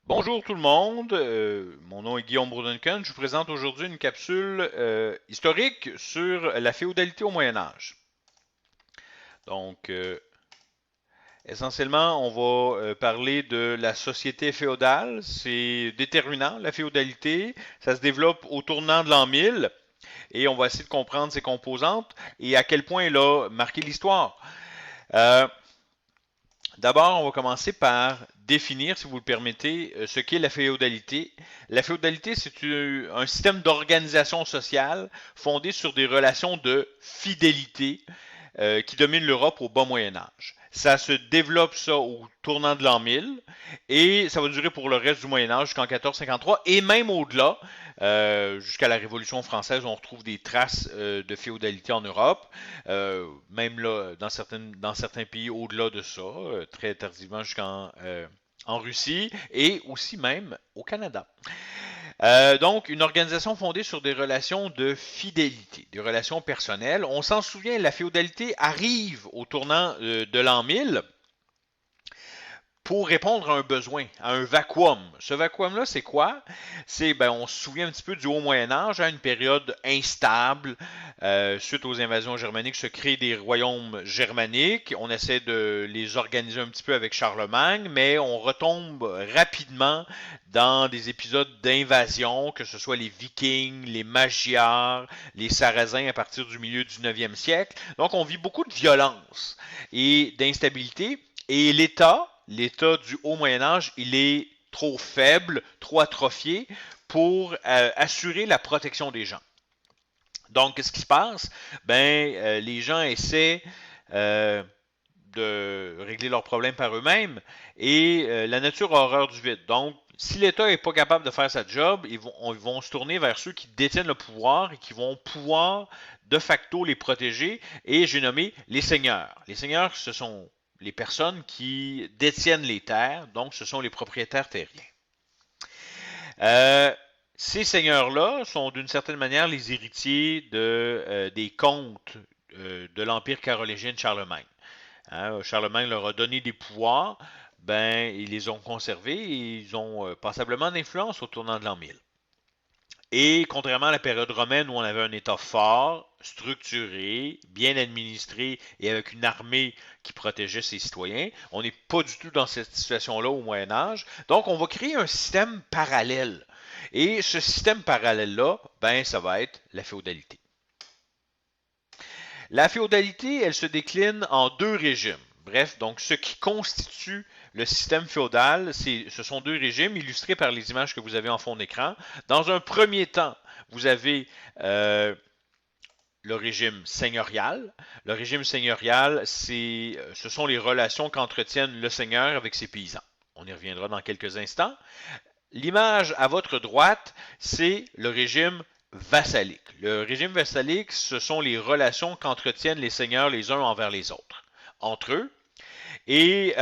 Bonjour tout le monde, mon nom est Guillaume Bourdoncan. Je vous présente aujourd'hui une capsule historique sur la féodalité au Moyen Âge. Donc, essentiellement, on va parler de la société féodale. C'est déterminant, la féodalité. Ça se développe au tournant de l'an 1000 et on va essayer de comprendre ses composantes et à quel point elle a marqué l'histoire. Euh, D'abord, on va commencer par définir, si vous le permettez, ce qu'est la féodalité. La féodalité, c'est un système d'organisation sociale fondé sur des relations de fidélité qui domine l'Europe au bas Moyen Âge. Ça se développe ça au tournant de l'an 1000 et ça va durer pour le reste du Moyen Âge jusqu'en 1453 et même au-delà, jusqu'à la Révolution française, on retrouve des traces de féodalité en Europe, même là dans certains pays au-delà de ça, très tardivement jusqu'en en Russie et aussi même au Canada. Donc, une organisation fondée sur des relations de fidélité, des relations personnelles. On s'en souvient, la féodalité arrive au tournant de l'an 1000 pour répondre à un besoin, à un vacuum. Ce vacuum-là, c'est quoi? On se souvient un petit peu du Haut Moyen Âge, une période instable. Suite aux invasions germaniques, se créent des royaumes germaniques. On essaie de les organiser un petit peu avec Charlemagne, mais on retombe rapidement dans des épisodes d'invasion, que ce soit les Vikings, les Magyars, les Sarrasins à partir du milieu du 9e siècle. Donc, on vit beaucoup de violence et d'instabilité. Et l'État du Haut Moyen Âge, il est trop faible, trop atrophié pour assurer la protection des gens. Donc, qu'est-ce qui se passe? Les gens essaient euh, de régler leurs problèmes par eux-mêmes et la nature a horreur du vide. Donc, si l'État n'est pas capable de faire sa job, ils vont se tourner vers ceux qui détiennent le pouvoir et qui vont pouvoir de facto les protéger. Et j'ai nommé les seigneurs. Les seigneurs, ce sont les personnes qui détiennent les terres, donc ce sont les propriétaires terriens. Euh, Ces seigneurs-là sont d'une certaine manière les héritiers des comtes de l'Empire carolingien de Charlemagne. Hein, Charlemagne leur a donné des pouvoirs, ils les ont conservés et ils ont passablement d'influence au tournant de l'an 1000. Et contrairement à la période romaine où on avait un État fort, structuré, bien administré et avec une armée qui protégeait ses citoyens, on n'est pas du tout dans cette situation-là au Moyen Âge. Donc on va créer un système parallèle. Et ce système parallèle-là, ça va être la féodalité. La féodalité, elle se décline en deux régimes. Bref, donc ce qui constitue le système féodal, ce sont deux régimes illustrés par les images que vous avez en fond d'écran. Dans un premier temps, vous avez le régime seigneurial. Le régime seigneurial, ce sont les relations qu'entretiennent le seigneur avec ses paysans. On y reviendra dans quelques instants. L'image à votre droite, c'est le régime vassalique. Le régime vassalique, ce sont les relations qu'entretiennent les seigneurs les uns envers les autres, entre eux. Et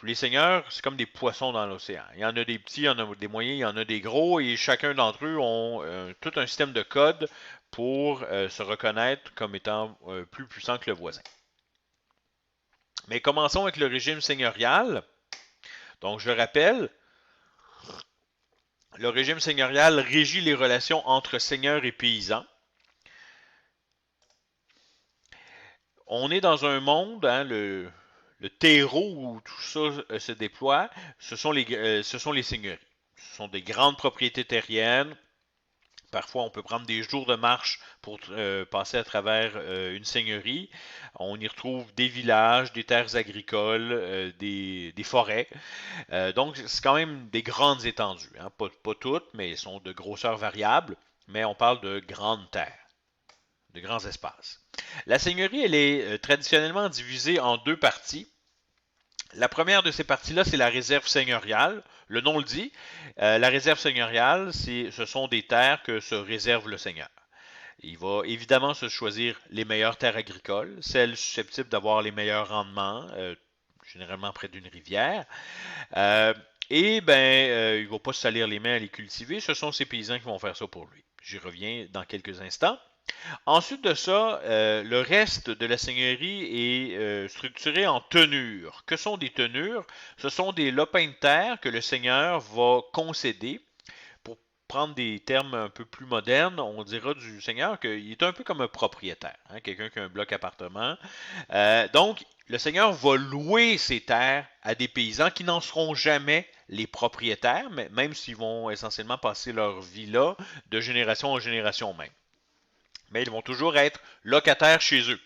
les seigneurs, c'est comme des poissons dans l'océan. Il y en a des petits, il y en a des moyens, il y en a des gros, et chacun d'entre eux ont tout un système de code pour se reconnaître comme étant plus puissant que le voisin. Mais commençons avec le régime seigneurial. Donc, je le rappelle, le régime seigneurial régit les relations entre seigneurs et paysans. On est dans un monde, le terreau où tout ça se déploie, ce sont les seigneuries. Ce sont des grandes propriétés terriennes. Parfois, on peut prendre des jours de marche pour passer à travers une seigneurie. On y retrouve des villages, des terres agricoles, des forêts. Donc, c'est quand même des grandes étendues. Hein. Pas toutes, mais elles sont de grosseur variable. Mais on parle de grandes terres, de grands espaces. La seigneurie, elle est traditionnellement divisée en deux parties. La première de ces parties-là, c'est la réserve seigneuriale. Le nom le dit. La réserve seigneuriale, ce sont des terres que se réserve le seigneur. Il va évidemment se choisir les meilleures terres agricoles, celles susceptibles d'avoir les meilleurs rendements, généralement près d'une rivière. Il ne va pas se salir les mains à les cultiver. Ce sont ces paysans qui vont faire ça pour lui. J'y reviens dans quelques instants. Ensuite de ça, le reste de la seigneurie est structuré en tenures. Que sont des tenures? Ce sont des lopins de terre que le seigneur va concéder. Pour prendre des termes un peu plus modernes, on dira du seigneur qu'il est un peu comme un propriétaire, hein, quelqu'un qui a un bloc appartement. Donc, le seigneur va louer ses terres à des paysans qui n'en seront jamais les propriétaires, mais même s'ils vont essentiellement passer leur vie là, de génération en génération même. Mais ils vont toujours être locataires chez eux.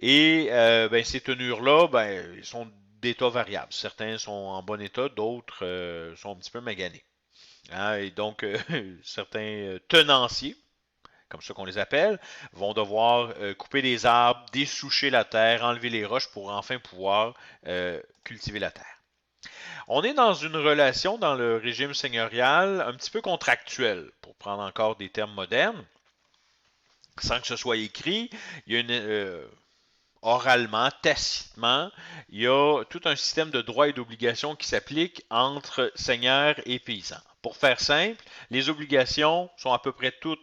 Et ben, ces tenures-là, ben, ils sont d'état variable. Certains sont en bon état, d'autres sont un petit peu maganés. Hein, et donc, certains tenanciers, comme ça qu'on les appelle, vont devoir couper des arbres, dessoucher la terre, enlever les roches pour enfin pouvoir cultiver la terre. On est dans une relation dans le régime seigneurial un petit peu contractuelle, pour prendre encore des termes modernes, sans que ce soit écrit. Il y a oralement, tacitement, il y a tout un système de droits et d'obligations qui s'applique entre seigneurs et paysans. Pour faire simple, les obligations sont à peu près toutes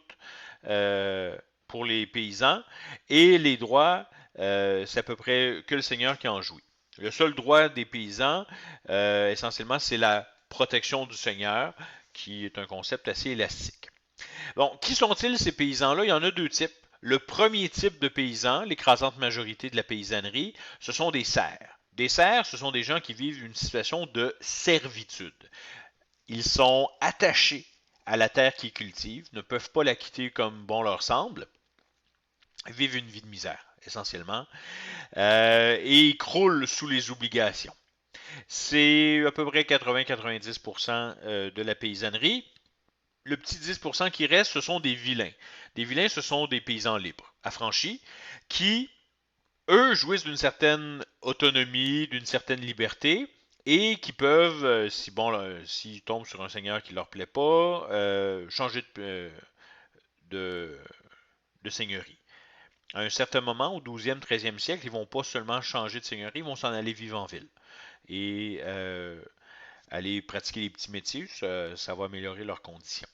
pour les paysans et les droits, c'est à peu près que le seigneur qui en jouit. Le seul droit des paysans, essentiellement, c'est la protection du seigneur, qui est un concept assez élastique. Bon, qui sont-ils ces paysans-là? Il y en a deux types. Le premier type de paysans, l'écrasante majorité de la paysannerie, ce sont des serfs. Des serfs, ce sont des gens qui vivent une situation de servitude. Ils sont attachés à la terre qu'ils cultivent, ne peuvent pas la quitter comme bon leur semble, vivent une vie de misère, essentiellement, et ils croulent sous les obligations. C'est à peu près 80-90% de la paysannerie. Le petit 10% qui reste, ce sont des vilains. Des vilains, ce sont des paysans libres, affranchis, qui, eux, jouissent d'une certaine autonomie, d'une certaine liberté, et qui peuvent, si bon, s'ils tombent sur un seigneur qui leur plaît pas, changer de, de seigneurie. À un certain moment, au 12e, 13e siècle, ils vont pas seulement changer de seigneurie, ils vont s'en aller vivre en ville. Et aller pratiquer les petits métiers, ça va améliorer leurs conditions.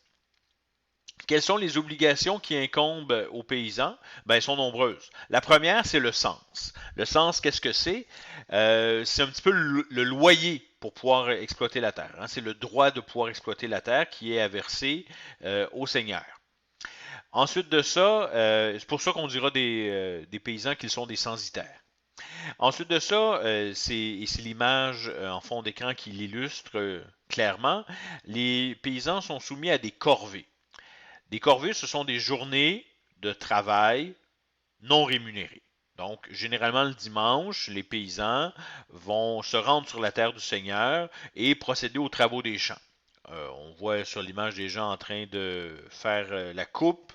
Quelles sont les obligations qui incombent aux paysans? Ben, elles sont nombreuses. La première, c'est le cens. Le cens, qu'est-ce que c'est? C'est un petit peu le loyer pour pouvoir exploiter la terre. Hein. C'est le droit de pouvoir exploiter la terre qui est à verser au seigneur. Ensuite de ça, c'est pour ça qu'on dira des paysans qu'ils sont des censitaires. Ensuite de ça, c'est l'image en fond d'écran qui l'illustre clairement. Les paysans sont soumis à des corvées. Des corvées, ce sont des journées de travail non rémunérées. Donc, généralement le dimanche, les paysans vont se rendre sur la terre du Seigneur et procéder aux travaux des champs. On voit sur l'image des gens en train de faire la coupe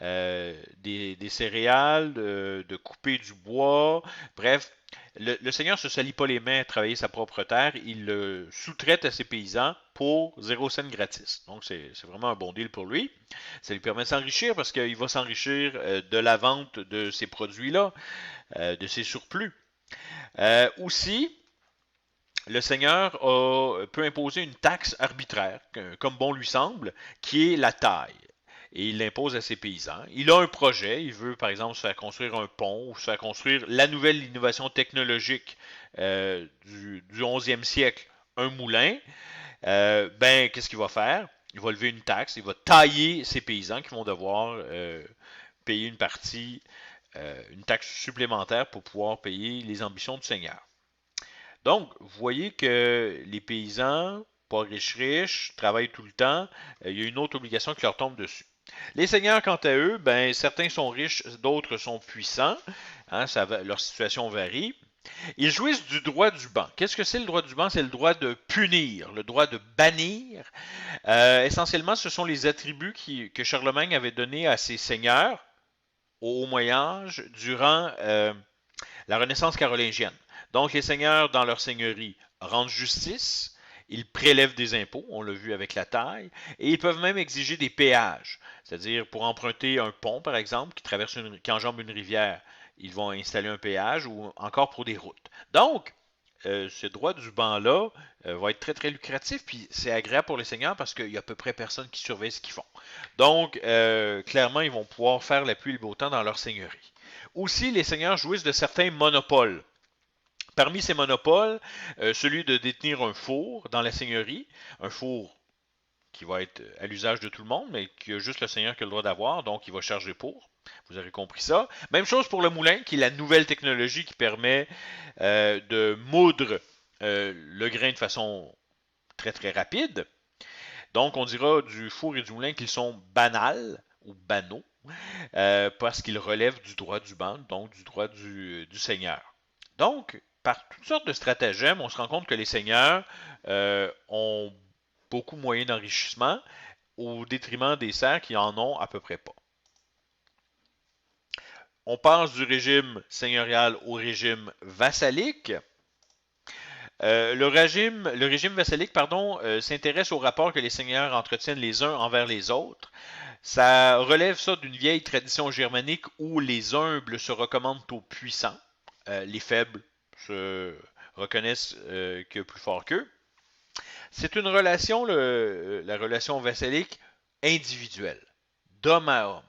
des céréales, de couper du bois. Bref, le Seigneur ne se salit pas les mains à travailler sa propre terre. Il le sous-traite à ses paysans pour 0 cent gratis. Donc, c'est vraiment un bon deal pour lui. Ça lui permet de s'enrichir parce qu'il va s'enrichir de la vente de ces produits-là, de ces surplus. Aussi, le Seigneur peut imposer une taxe arbitraire, comme bon lui semble, qui est la taille. Et il l'impose à ses paysans. Il a un projet, il veut par exemple se faire construire un pont ou se faire construire la nouvelle innovation technologique du 11e siècle, un moulin. Ben, qu'est-ce qu'il va faire? Il va lever une taxe, il va tailler ses paysans qui vont devoir payer une partie, une taxe supplémentaire pour pouvoir payer les ambitions du Seigneur. Donc, vous voyez que les paysans, pas riches, travaillent tout le temps. Il y a une autre obligation qui leur tombe dessus. Les seigneurs, quant à eux, ben, certains sont riches, d'autres sont puissants. Hein, leur situation varie. Ils jouissent du droit du ban. Qu'est-ce que c'est le droit du ban? C'est le droit de punir, le droit de bannir. Essentiellement, ce sont les attributs que Charlemagne avait donnés à ses seigneurs au Moyen-Âge durant la Renaissance carolingienne. Donc, les seigneurs, dans leur seigneurie, rendent justice, ils prélèvent des impôts, on l'a vu avec la taille, et ils peuvent même exiger des péages. C'est-à-dire, pour emprunter un pont, par exemple, qui enjambe une rivière, ils vont installer un péage, ou encore pour des routes. Donc, ce droit du banc-là va être très, très lucratif, puis c'est agréable pour les seigneurs parce qu'il y a à peu près personne qui surveille ce qu'ils font. Donc, clairement, ils vont pouvoir faire la pluie et le beau temps dans leur seigneurie. Aussi, les seigneurs jouissent de certains monopoles. Parmi ces monopoles, celui de détenir un four dans la seigneurie, un four qui va être à l'usage de tout le monde, mais que juste le seigneur qui a le droit d'avoir, donc il va charger pour. Vous avez compris ça. Même chose pour le moulin, qui est la nouvelle technologie qui permet de moudre le grain de façon très très rapide. Donc on dira du four et du moulin qu'ils sont banals ou banaux, parce qu'ils relèvent du droit du banc, donc du droit du seigneur. Donc, par toutes sortes de stratagèmes, on se rend compte que les seigneurs ont beaucoup de moyens d'enrichissement au détriment des serfs qui en ont à peu près pas. On passe du régime seigneurial au régime vassalique. Le régime vassalique, s'intéresse aux rapports que les seigneurs entretiennent les uns envers les autres. Ça relève ça d'une vieille tradition germanique où les humbles se recommandent aux puissants, les faibles se reconnaissent qu'il y a plus fort qu'eux. C'est une relation, la relation vassalique, individuelle, d'homme à homme.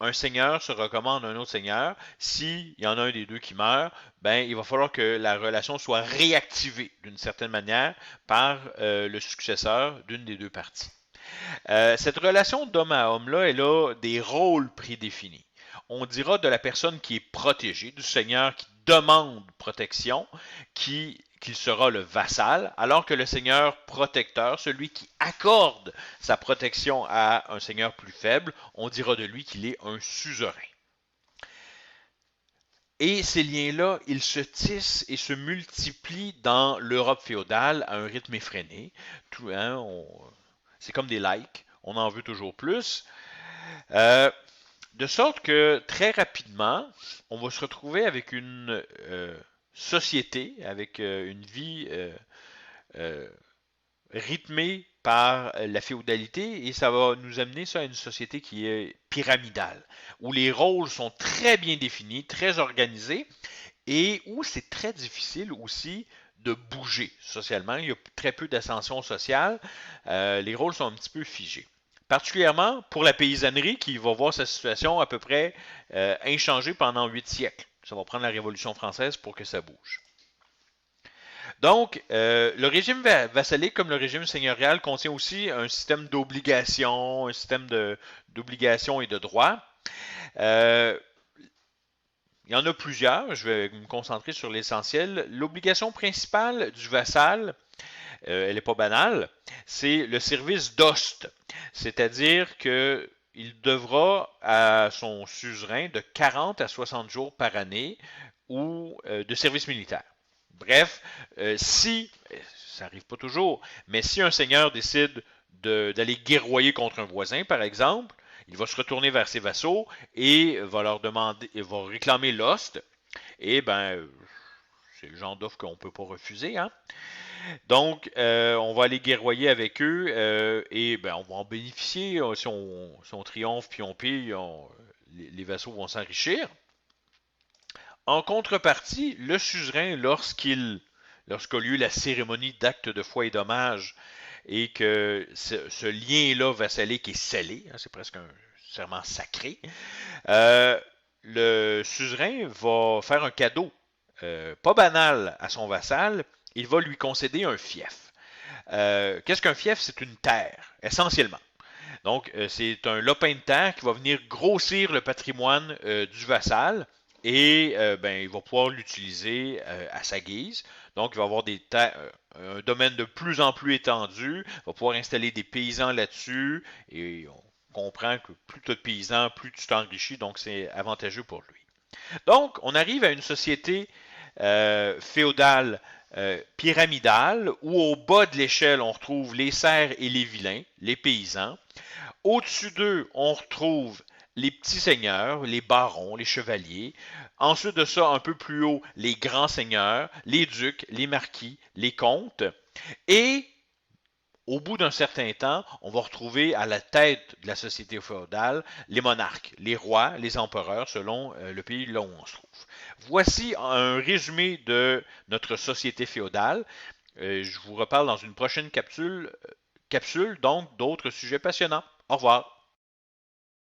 Un seigneur se recommande à un autre seigneur. S'il y en a un des deux qui meurt, ben, il va falloir que la relation soit réactivée d'une certaine manière par le successeur d'une des deux parties. Cette relation d'homme à homme-là, elle a des rôles prédéfinis. On dira de la personne qui est protégée, du seigneur qui demande protection, qu'il sera le vassal, alors que le seigneur protecteur, celui qui accorde sa protection à un seigneur plus faible, on dira de lui qu'il est un suzerain. Et ces liens-là, ils se tissent et se multiplient dans l'Europe féodale à un rythme effréné. C'est comme des likes, on en veut toujours plus. De sorte que très rapidement, on va se retrouver avec une société, avec une vie rythmée par la féodalité, et ça va nous amener ça à une société qui est pyramidale, où les rôles sont très bien définis, très organisés, et où c'est très difficile aussi de bouger socialement. Il y a très peu d'ascension sociale. Les rôles sont un petit peu figés. Particulièrement pour la paysannerie qui va voir sa situation à peu près inchangée pendant 8 siècles. Ça va prendre la Révolution française pour que ça bouge. Donc, le régime vassalique, comme le régime seigneurial, contient aussi un système d'obligations, un système d'obligations et de droits. Il y en a plusieurs, je vais me concentrer sur l'essentiel. L'obligation principale du vassal, elle n'est pas banale, c'est le service d'ost, c'est-à-dire qu'il devra à son suzerain de 40 à 60 jours par année ou de service militaire. Bref, si, ça n'arrive pas toujours, mais si un seigneur décide d'aller guerroyer contre un voisin, par exemple, il va se retourner vers ses vassaux et va leur demander, il va réclamer l'ost. Et ben, c'est le genre d'offre qu'on ne peut pas refuser. Hein? Donc, on va aller guerroyer avec eux et ben, on va en bénéficier. Si on triomphe puis on pille, les vassaux vont s'enrichir. En contrepartie, le suzerain, lorsqu'a lieu la cérémonie d'acte de foi et d'hommage, et que ce lien-là vassalique est scellé, hein, c'est presque un serment sacré, le suzerain va faire un cadeau pas banal à son vassal, il va lui concéder un fief. Qu'est-ce qu'un fief? C'est une terre, essentiellement. Donc, c'est un lopin de terre qui va venir grossir le patrimoine du vassal et ben, il va pouvoir l'utiliser à sa guise. Donc, il va avoir un domaine de plus en plus étendu, il va pouvoir installer des paysans là-dessus et on comprend que plus tu as de paysans, plus tu t'enrichis, donc c'est avantageux pour lui. Donc, on arrive à une société féodale pyramidale où au bas de l'échelle, on retrouve les serfs et les vilains, les paysans. Au-dessus d'eux, on retrouve les petits seigneurs, les barons, les chevaliers. Ensuite de ça, un peu plus haut, les grands seigneurs, les ducs, les marquis, les comtes. Et Au bout d'un certain temps, on va retrouver à la tête de la société féodale les monarques, les rois, les empereurs, selon le pays là où on se trouve. Voici un résumé de notre société féodale. Je vous reparle dans une prochaine capsule donc d'autres sujets passionnants. Au revoir.